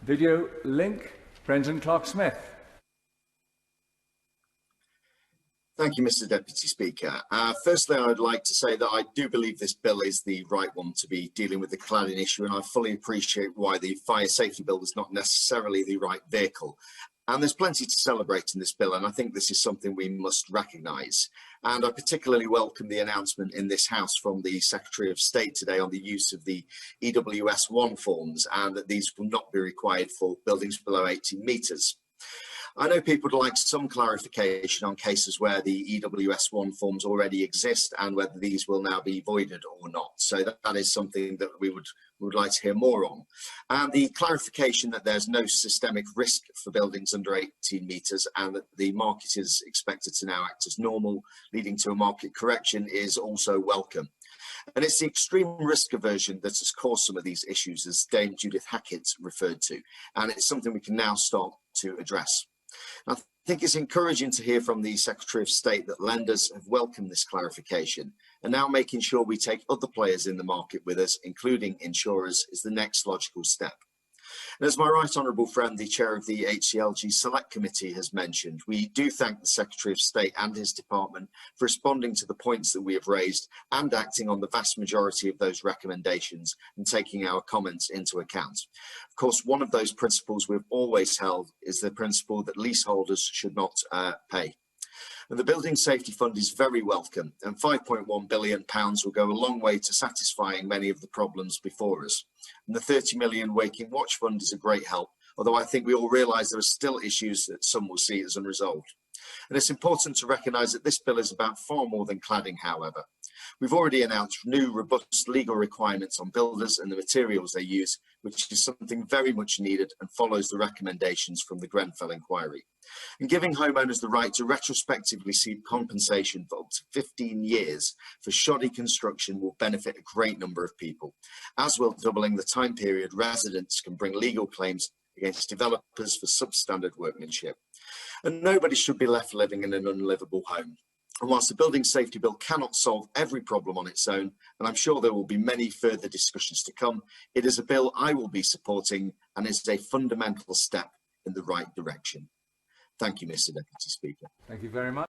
Video link, Brendan Clarke-Smith. Thank you, Mr. Deputy Speaker. Firstly, I would like to say that I do believe this bill is the right one to be dealing with the cladding issue, and I fully appreciate why the Fire Safety Bill is not necessarily the right vehicle. And there's plenty to celebrate in this bill, and I think this is something we must recognise. And I particularly welcome the announcement in this House from the Secretary of State today on the use of the EWS1 forms, and that these will not be required for buildings below 18 metres. I know people would like some clarification on cases where the EWS1 forms already exist and whether these will now be voided or not. So that is something that we would like to hear more on. And the clarification that there's no systemic risk for buildings under 18 metres and that the market is expected to now act as normal, leading to a market correction, is also welcome. And it's the extreme risk aversion that has caused some of these issues, as Dame Judith Hackett referred to, and it's something we can now start to address. I think it's encouraging to hear from the Secretary of State that lenders have welcomed this clarification, and now making sure we take other players in the market with us, including insurers, is the next logical step. And as my right honourable friend, the chair of the HCLG Select Committee, has mentioned, we do thank the Secretary of State and his department for responding to the points that we have raised and acting on the vast majority of those recommendations and taking our comments into account. Of course, one of those principles we've always held is the principle that leaseholders should not pay. And the Building Safety Fund is very welcome, and £5.1 billion will go a long way to satisfying many of the problems before us. And the £30 million Waking Watch Fund is a great help, although I think we all realise there are still issues that some will see as unresolved. And it's important to recognise that this bill is about far more than cladding, however. We've already announced new robust legal requirements on builders and the materials they use, which is something very much needed and follows the recommendations from the Grenfell inquiry. And giving homeowners the right to retrospectively seek compensation for up to 15 years for shoddy construction will benefit a great number of people, as will doubling the time period residents can bring legal claims against developers for substandard workmanship. And nobody should be left living in an unlivable home. And whilst the Building Safety Bill cannot solve every problem on its own, and I'm sure there will be many further discussions to come, it is a bill I will be supporting and is a fundamental step in the right direction. Thank you, Mr. Deputy Speaker. Thank you very much.